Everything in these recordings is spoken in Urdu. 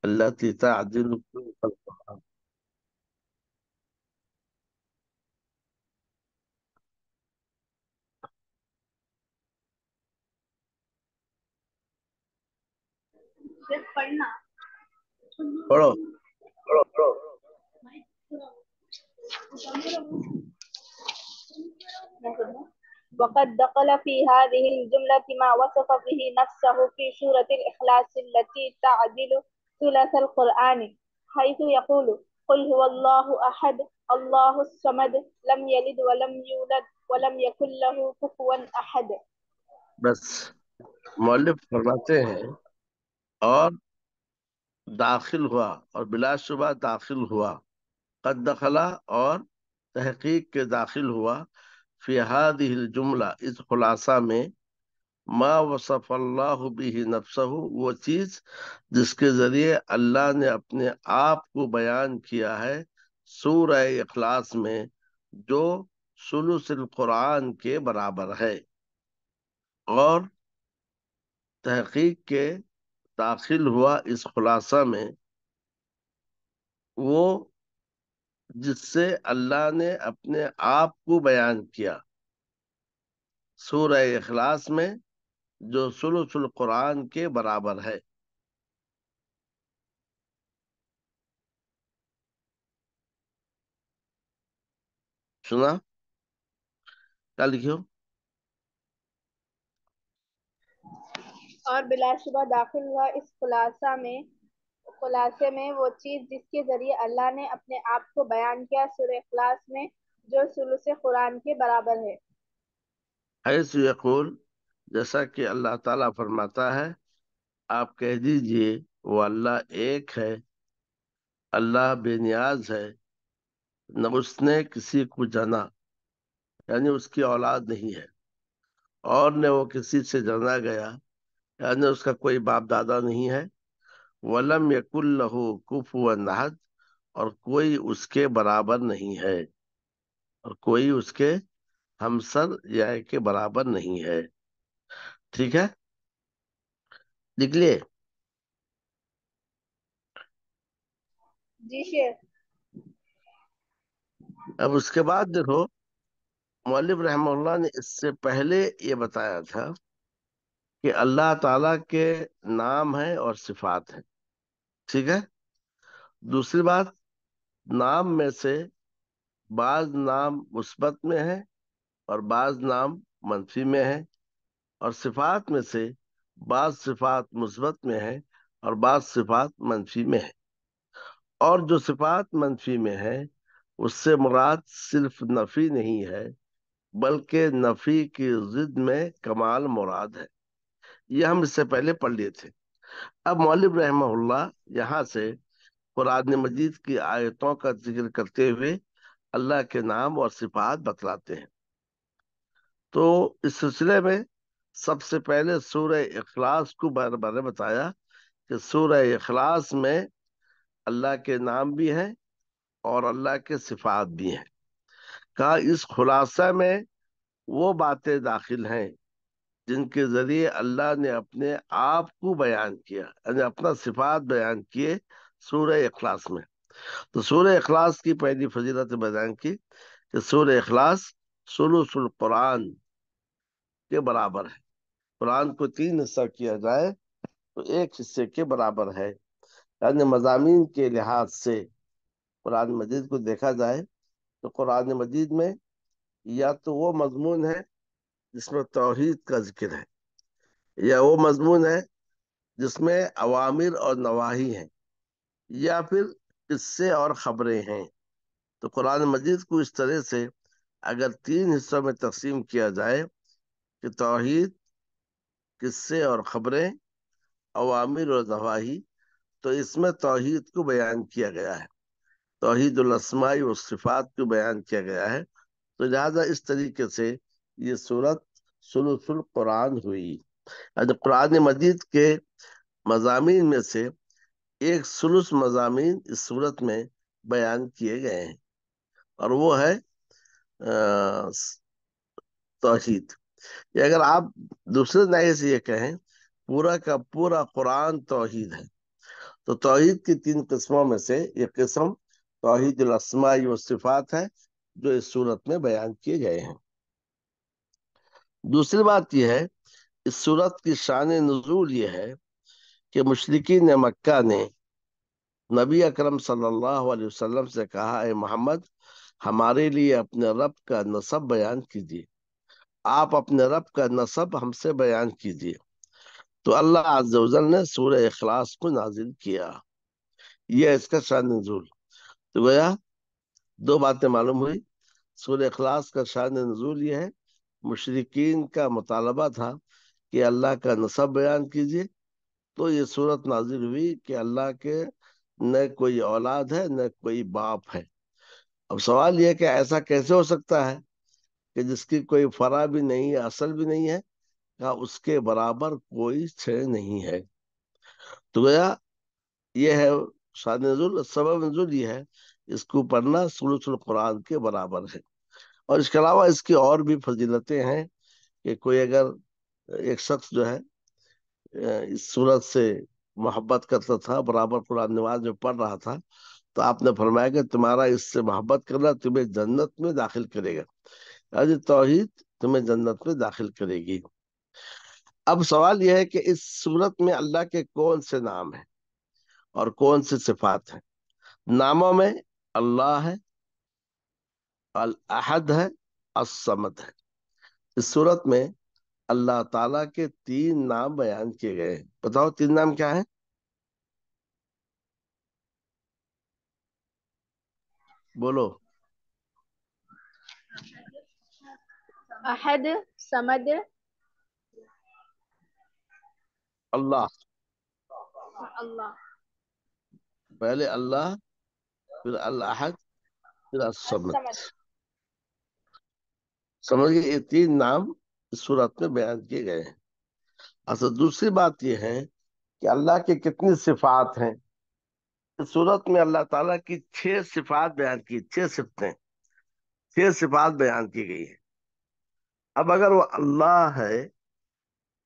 التي تعدل ثلث القرآن. صرف پڑھنا. پڑھو. وقد دخل في هذه الجملة ما وصف به نفسه في سورة الإخلاص التي تعدل ثلث القرآن، حيث يقول: قل هو الله أحد الله الصمد لم يلد ولم يولد ولم يكن له كفوا أحد. بس مؤلف فرماتے ہیں اور داخل ہوا، اور بلا شبہ داخل ہوا، قد دخلا اور تحقیق کے داخل ہوا، فی هذه الجملہ اس خلاصہ میں، ما وصف اللہ به نفسہ وہ چیز جس کے ذریعے اللہ نے اپنے آپ کو بیان کیا ہے سورہ اخلاص میں، جو ثلث القرآن کے برابر ہے، اور تحقیق کے داخل ہوا اس خلاصہ میں وہ جس سے اللہ نے اپنے آپ کو بیان کیا سورہ اخلاص میں، جو ثلث القرآن کے برابر ہے. سنا؟ کیا لکھو؟ اور بلا شبہ داخل ہوا اس خلاصے میں وہ چیز جس کے ذریعے اللہ نے اپنے آپ کو بیان کیا سورہ اخلاص میں، جو ثلث قرآن کے برابر ہے. حیث یقول جیسا کہ اللہ تعالیٰ فرماتا ہے، آپ کہہ دیجئے وہ اللہ ایک ہے، اللہ بے نیاز ہے، نہ اس نے کسی کو جنا، یعنی اس کی اولاد نہیں ہے، اور نہ وہ کسی سے جنا گیا، یعنی اس کا کوئی باپ دادا نہیں ہے. ولم یکن لہ کفوا احد اور کوئی اس کے برابر نہیں ہے، اور کوئی اس کے ہمسر یا کے برابر نہیں ہے. ٹھیک ہے، لکھ لیے. جی شیخ. اب اس کے بعد دیکھو، مؤلف رحمہ اللہ نے اس سے پہلے یہ بتایا تھا کہ اللہ تعالی کے نام ہیں اور صفات ہیں. ٹھیک ہے. دوسری بات، نام میں سے بعض نام مثبت میں ہیں اور بعض نام منفی میں ہیں، اور صفات میں سے بعض صفات مثبت میں ہیں اور بعض صفات منفی میں ہیں. اور جو صفات منفی میں ہے اس سے مراد صرف نفی نہیں ہے، بلکہ نفی کی ضد میں کمال مراد ہے. یہ ہم اس سے پہلے پڑھ لیے تھے. اب مؤلف رحمہ اللہ یہاں سے قرآن مجید کی آیتوں کا ذکر کرتے ہوئے اللہ کے نام اور صفات بتلاتے ہیں. تو اس سلسلے میں سب سے پہلے سورہ اخلاص کو بارے بارے بتایا کہ سورہ اخلاص میں اللہ کے نام بھی ہیں اور اللہ کے صفات بھی ہیں. کہا اس خلاصہ میں وہ باتیں داخل ہیں جن کے ذریعے اللہ نے اپنے آپ کو بیان کیا، یعنی اپنا صفات بیان کیے سورہ اخلاص میں. تو سورہ اخلاص کی پہلی فضیلت بیان کی کہ سورہ اخلاص ثلث القرآن کے برابر ہے. قرآن کو تین حصہ کیا جائے تو ایک حصے کے برابر ہے، یعنی مضامین کے لحاظ سے قرآن مجید کو دیکھا جائے تو قرآن مجید میں یا تو وہ مضمون ہے جس میں توحید کا ذکر ہے، یا وہ مضمون ہے جس میں اوامر اور نواہی ہیں، یا پھر قصے اور خبریں ہیں. تو قرآن مجید کو اس طرح سے اگر تین حصوں میں تقسیم کیا جائے کہ توحید، قصے اور خبریں، اوامر اور نواہی، تو اس میں توحید کو بیان کیا گیا ہے، توحید الاسماء و صفات کو بیان کیا گیا ہے. تو لہذا اس طریقے سے یہ سورت ثلث القرآن ہوئی. یعنی قرآن مجید کے مضامین میں سے ایک ثلث مضامین اس صورت میں بیان کیے گئے ہیں، اور وہ ہے توحید. یا اگر آپ دوسرے نئے سے یہ کہیں پورا کا پورا قرآن توحید ہے، تو توحید کی 3 قسموں میں سے یہ قسم توحید الاسماء و صفات ہے جو اس صورت میں بیان کیے گئے ہیں۔ دوسری بات یہ ہے، اس صورت کی شان نزول یہ ہے کہ مشرکین مکہ نے نبی اکرم صلی اللہ علیہ وسلم سے کہا، اے محمد ہمارے لیے اپنے رب کا نسب بیان کیجیے، آپ اپنے رب کا نسب ہم سے بیان کیجیے۔ تو اللہ عز و جل نے سورہ اخلاص کو نازل کیا، یہ ہے اس کا شان نزول۔ تو گویا 2 باتیں معلوم ہوئی۔ سورہ اخلاص کا شان نزول یہ ہے، مشرکین کا مطالبہ تھا کہ اللہ کا نسب بیان کیجیے، تو یہ صورت نازل ہوئی کہ اللہ کے نہ کوئی اولاد ہے نہ کوئی باپ ہے۔ اب سوال یہ ہے کہ ایسا کیسے ہو سکتا ہے کہ جس کی کوئی فرع بھی نہیں ہے، اصل بھی نہیں ہے، کہا اس کے برابر کوئی شے نہیں ہے۔ تو گویا یہ ہے شان نزول۔ سبب نزول یہ ہے، اس کو پڑھنا ثلث القرآن کے برابر ہے۔ اور اس کے علاوہ اس کی اور بھی فضیلتیں ہیں کہ کوئی اگر ایک شخص جو ہے اس صورت سے محبت کرتا تھا، برابر قرآن نماز میں پڑھ رہا تھا، تو آپ نے فرمایا کہ تمہارا اس سے محبت کرنا تمہیں جنت میں داخل کرے گا، یعنی توحید تمہیں جنت میں داخل کرے گی۔ اب سوال یہ ہے کہ اس صورت میں اللہ کے کون سے نام ہیں اور کون سی صفات ہیں؟ ناموں میں اللہ ہے، الاحد ہے، الصمد ہے۔ اس صورت میں اللہ تعالیٰ کے 3 نام بیان کیے گئے ہیں۔ بتاؤ 3 نام کیا ہے؟ بولو۔ احد، سمد، اللہ، اللہ، پہلے اللہ، پھر الاحد، پھر الصمد۔ السمد۔ سمجھ گئے؟ یہ 3 نام اس صورت میں بیان کیے گئے ہیں۔ اصل دوسری بات یہ ہے کہ اللہ کی کتنی صفات ہیں۔ اس صورت میں اللہ تعالیٰ کی 6 صفات بیان کی، 6 صفتیں، 6 صفات بیان کی گئی ہیں۔ اب اگر وہ اللہ ہے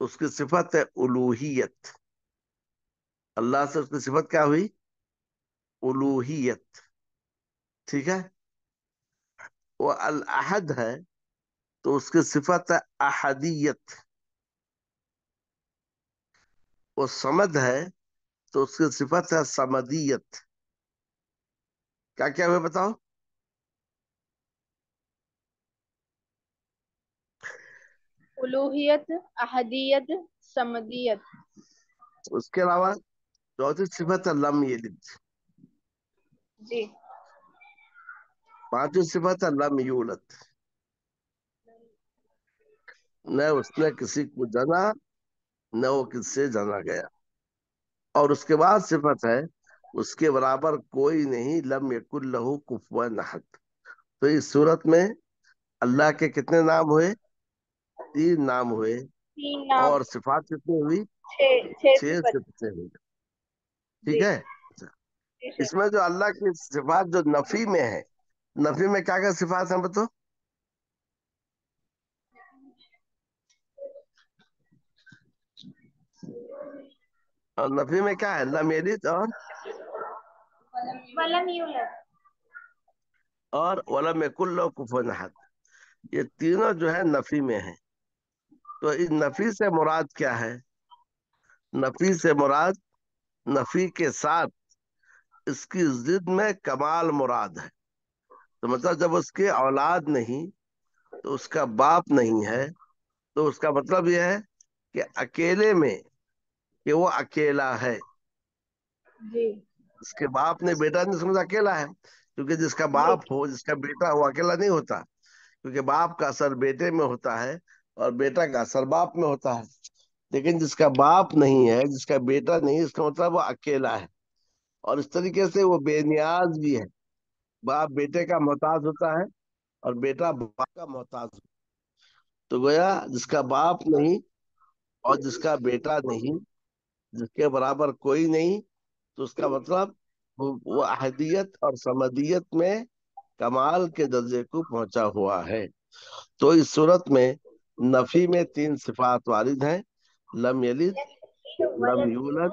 تو اس کی صفت ہے الوہیت۔ اللہ سے اس کی صفت کیا ہوئی؟ الوہیت، ٹھیک ہے۔ وہ الاحد ہے تو اس کی صفت ہے احدیت۔ وہ صمد ہے تو اس کی صفت ہے صمدیت۔ کیا کیا ہوئے بتاؤ؟ الوہیت، احدیت، سمدیت۔ اس کے علاوہ چوتھی صفت ہے لم یلد۔ جی۔ 5ویں صفت ہے لم یولد، نہ اس نے کسی کو جنا نہ وہ کس سے جانا گیا۔ اور اس کے بعد صفت ہے اس کے برابر کوئی نہیں، لم یکن لہ کفوا احد۔ تو اس صورت میں اللہ کے کتنے نام ہوئے؟ 3 نام ہوئے، 3 نام، اور صفات کتنی ہوئی؟ 6 6 صفت۔ صفتیں ہوئی، ٹھیک جی ہے۔ جی سر۔ اس میں جو اللہ کی صفات جو نفی میں ہے، نفی میں کیا کیا صفات ہیں بتو؟ اور نفی میں کیا ہے؟ لم یلد ولم یولد۔ اور ولم یکن لہ کفوا احد۔ یہ تینوں جو ہے نفی میں ہیں۔ تو اس نفی سے مراد کیا ہے؟ نفی سے مراد نفی کے ساتھ اس کی ضد میں کمال مراد ہے۔ تو مطلب جب اس کی اولاد نہیں تو اس کا باپ نہیں ہے، تو اس کا مطلب یہ ہے کہ اکیلے میں، کہ وہ اکیلا ہے۔ جی اس کے باپ نے بیٹا نہیں سمجھا، اکیلا ہے۔ کیونکہ جس کا جی باپ ہو، جس کا بیٹا ہو، اکیلا نہیں ہوتا، کیونکہ باپ کا اثر بیٹے میں ہوتا ہے اور بیٹا کا اثر باپ میں ہوتا ہے۔ لیکن جس کا باپ نہیں ہے، جس کا بیٹا نہیں، اس کا مطلب وہ اکیلا ہے، اور اس طریقے سے وہ بے نیاز بھی ہے۔ باپ بیٹے کا محتاج ہوتا ہے اور بیٹا باپ کا محتاج ہوتا ہے۔ تو گویا جس کا باپ نہیں اور جس کا بیٹا نہیں، جس کے برابر کوئی نہیں، تو اس کا مطلب وہ احدیت اور سمدیت میں کمال کے درجے کو پہنچا ہوا ہے۔ تو اس صورت میں نفی میں 3 صفات وارد ہیں، لم یلد، لم ولم یولد، یولد،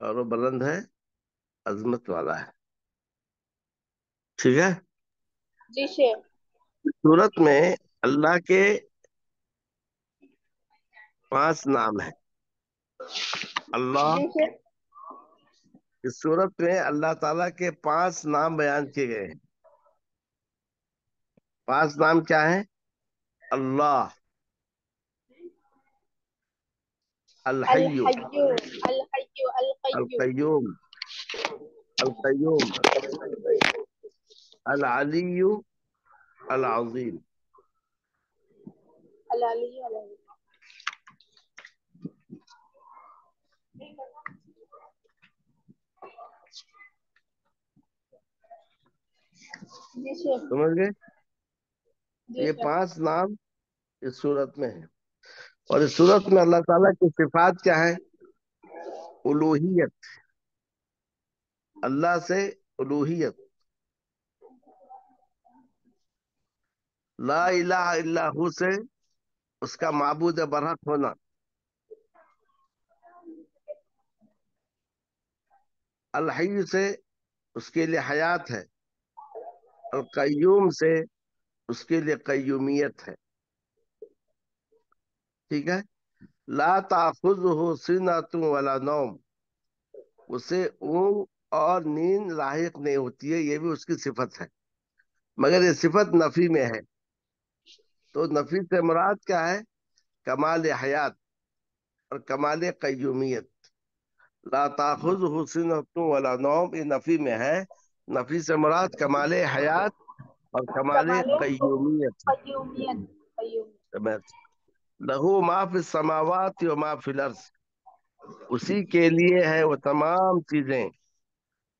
اور وہ بلند ہے، عظمت والا ہے. ٹھیک ہے. جی شیخ. سورت میں اللہ کے 5 نام ہیں. اللہ. جی شیخ. اس سورت میں اللہ تعالیٰ کے 5 نام بیان کیے گئے ہیں. 5 نام کیا ہیں؟ اللہ، الحی، الحی الحی القیوم. القیوم، القیوم، العلی، العظیم. العلی العلی. جی شیخ. سمجھ گئے؟ جی یہ شیخ. 5 نام اس صورت میں ہے. اور اس صورت میں اللہ تعالیٰ کی صفات کیا ہے؟ الوہیت. اللہ سے الوہیت. لا الہ الا ہو سے اس کا معبود برحق ہونا. الحی سے اس کے لیے حیات ہے. القیوم سے اس کے لیے قیومیت ہے. ٹھیک ہے. لا تأخذہ سنۃ ولا نوم، اسے اونگ اور نیند لاحق نہیں ہوتی ہے، یہ بھی اس کی صفت ہے، مگر یہ صفت نفی میں ہے. تو نفی سے مراد کیا ہے؟ کمال حیات اور کمال قیومیت. لا تأخذہ سنۃ ولا نوم، یہ نفی میں ہے. نفی سے مراد کمال حیات اور کمال کمال قیومیت قیومیت. قیوم. ہے. لہو ما فی السماوات و ما فی الارض، اسی کے لیے ہے وہ تمام چیزیں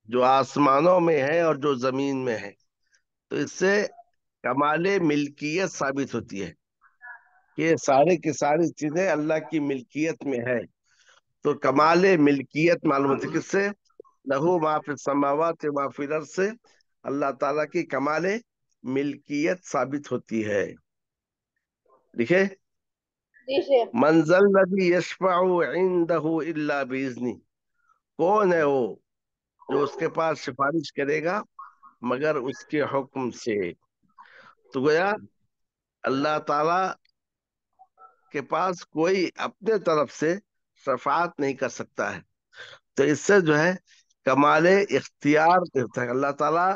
جو آسمانوں میں ہیں اور جو زمین میں ہیں. تو اس سے کمال ملکیت ثابت ہوتی ہے کہ یہ سارے کی ساری چیزیں اللہ کی ملکیت میں ہے. تو کمال ملکیت معلوم ہوتی ہے کس سے؟ لہو ما فی السماوات و ما فی الارض سے اللہ تعالیٰ کی کمال ملکیت ثابت ہوتی ہے. دیکھیں، جی شیخ. من ذا الذی یشفع عنده الا باذنہ، کون ہے وہ جو اس کے پاس سفارش کرے گا مگر اس کے حکم سے. تو گویا اللہ تعالی کے پاس کوئی اپنے طرف سے شفاعت نہیں کر سکتا ہے. تو اس سے جو ہے کمال اختیار ہوتا ہے. اللہ تعالیٰ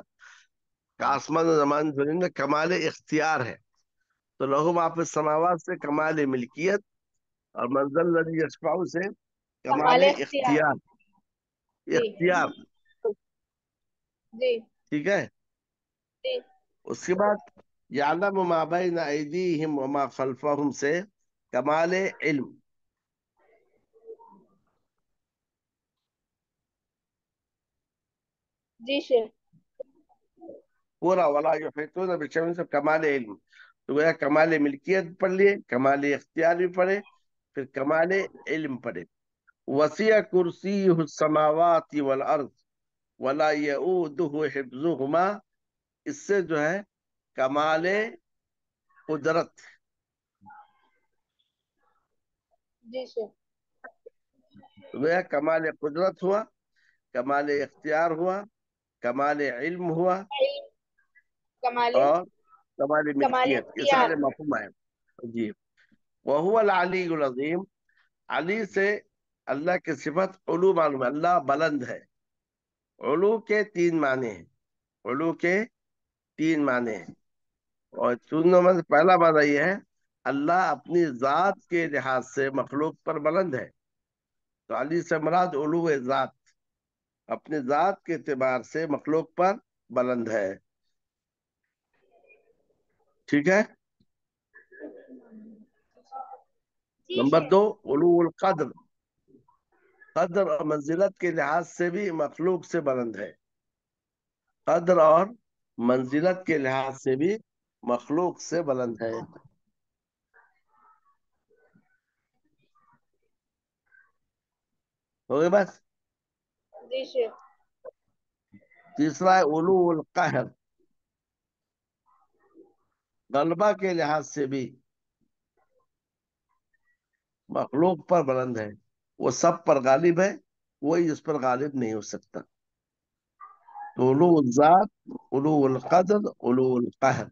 کا آسمان و زمان زمین میں کمال اختیار ہے. تو لہو ما فی السماوات سے کمال ملکیت اور منزل الذی یشفع سے کمال کمال اختیار. اختیار. جی. اختیار. جی. ٹھیک ہے. جی. اس کے بعد یعلم ما بین ایدیہم وما خلفہم سے کمال علم. جی شیخ. پورا ولا یحیطون بشیء سے کمال علم. تو گویا کمال ملکیت پڑھ لیے، کمال اختیار بھی پڑھے، پھر کمال علم پڑھے. وسیع کرسیہ السماوات والارض ولا یؤودہ حفظہما، اس سے جو ہے کمال قدرت. جی شیخ. گویا کمال قدرت ہوا، کمال اختیار ہوا، کمال علم ہوا علم. کمال. اور کمال کمال ملکیت، یہ اختیار. سارے مفہوم ہیں. جی. وہو العلی العظیم، علی سے اللہ کی صفت علو معلوم ہے. اللہ بلند ہے. علو کے 3 معنی ہیں. علو کے 3 معنی ہیں. اور چنوں میں سے پہلا معنی یہ ہے اللہ اپنی ذات کے لحاظ سے مخلوق پر بلند ہے. تو علی سے مراد علو ذات، اپنے ذات کے اعتبار سے مخلوق پر بلند ہے. ٹھیک ہے. جی نمبر شیخ. 2، علو القدر، قدر اور منزلت کے لحاظ سے بھی مخلوق سے بلند ہے. قدر اور منزلت کے لحاظ سے بھی مخلوق سے بلند ہے. ہو گئے بس. جی شیخ. تیسرا ہے علو القہر، غلبہ کے لحاظ سے بھی مخلوق پر بلند ہے. وہ سب پر غالب ہے کوئی اس پر غالب نہیں ہو سکتا. تو علو الذات، علو القدر، علو القہر،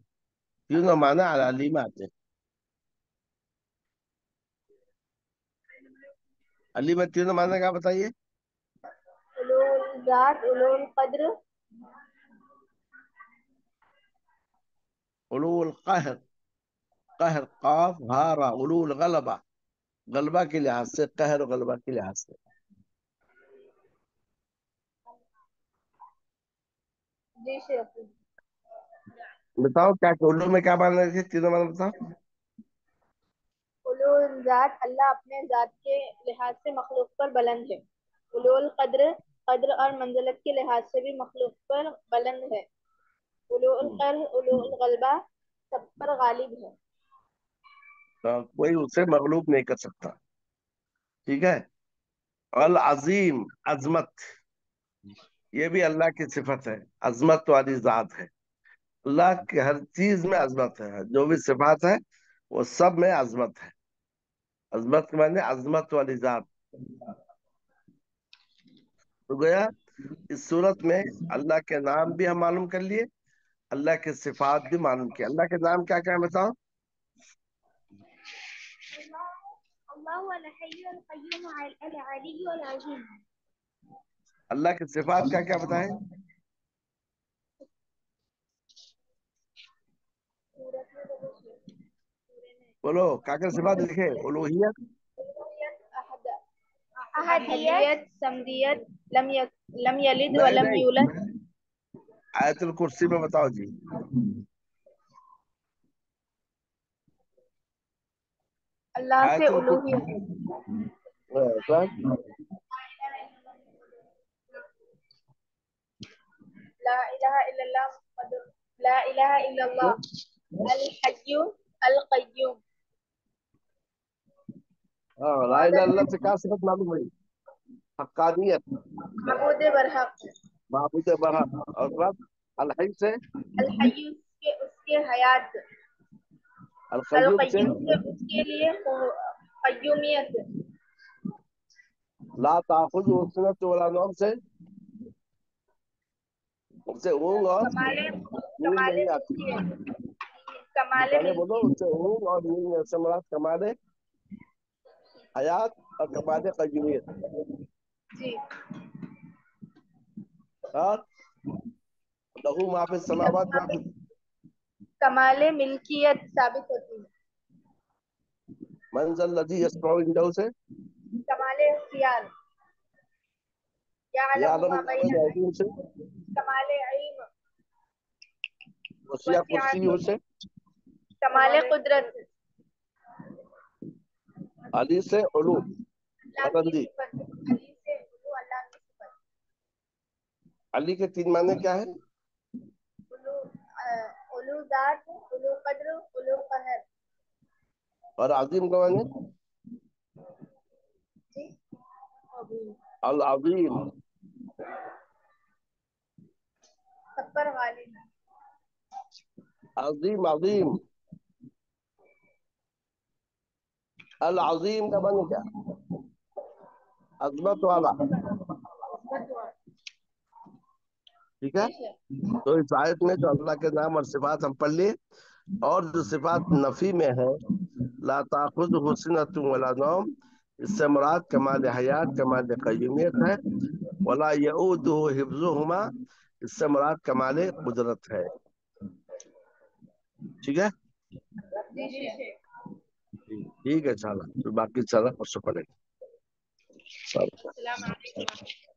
تینوں معنی علی میں آتے ہیں. علی میں تینوں معنی کیا بتائیے؟ علو الذات، علو القدر، علو القہر، قہر قاف ہا را، علو الغلبہ، غلبہ کے لحاظ سے، قہر و غلبہ کے لحاظ سے. جی شیخ. بتاؤ کیا کہ علو میں کیا معنی رکھے، تینوں معنی بتاؤ. علو الذات، اللہ اپنے ذات کے لحاظ سے مخلوق پر بلند ہے. علو القدر، قدر اور منزلت کے لحاظ سے بھی مخلوق پر بلند ہے. علو القہر، علو الغلبہ، سب پر غالب ہے. کوئی اسے مغلوب نہیں کر سکتا. ٹھیک ہے. العظیم، عظمت، یہ بھی اللہ کی صفت ہے، عظمت والی ذات ہے. اللہ کی ہر چیز میں عظمت ہے، جو بھی صفات ہے وہ سب میں عظمت ہے. عظمت کے معنی عظمت والی ذات. تو گیا اس صورت میں اللہ کے نام بھی ہم معلوم کر لیے، اللہ کے صفات بھی معلوم کیے. اللہ کے نام کیا کیا ہے بتاؤ. اللہ الحی القیوم العلی العظیم. اللہ کے صفات کیا کیا بتائیں. بولو کیا کیا صفات لکھے. الوہیت، احدیت، سمدیت، لم یلد نہیں ولم نہیں، یولد. آیت الکرسی میں بتاؤ جی. اللہ سے آیت الکرسی الوہیت. بس. لا الہ الا اللہ محمد، لا الہ الا اللہ الحی القیوم. لا الہ الا اللہ سے کیا صفت معلوم ہوئی. حقانیت، معبود برحق. معبود برحق. اور بعد الحی سے، الحی اس کے حیات. القیوم سے القیوم سے اس کے لیے قیومیت. لا تاخذہ سنۃ ولا نوم سے اسے اونگ اور کمال نیند کمال نہیں آتی. ملکیت، کمال پہلے بولو ملکیت. اس سے اونگ اور نیند سے مراد کمال حیات اور کمال قیومیت. جی. اور لہو ما فی السماوات ما فی. کمال ملکیت ثابت ہوتی ہے. من ذا الذی یشفع عنده سے کمال اختیار. یعلم یعلم ما ما بین بین ایدیہم سے کمال علم. وسیع وسعت، کرسیہ سے. کمال قدرت. علی سے علو، اللہ کی بلندی. صفت، علی سے علو اللہ کی صفت. علی کے تین معنی کیا ہے. علو علو ذات، علو قدر، علو قہر. اور عظیم کا معنی جی. العظیم، سب پر غالب ہے. عظیم عظیم. العظیم کا معنی کیا. عظمت والا. ٹھیک ہے. جی شیخ. تو اس آیت میں جو اللہ کے نام اور صفات ہم پڑھ لیے، اور جو صفات نفی میں ہے، لا تاخذہ سنۃ ولا نوم، اس سے مراد کمال حیات، کمال قیومیت ہے. ولا یعودہ حفظہما، اس سے مراد کمال قدرت ہے. ٹھیک ہے. جی شیخ. ٹھیک ہے. چلا پھر باقی چلا پرسوں پڑھیں گے. السلام علیکم.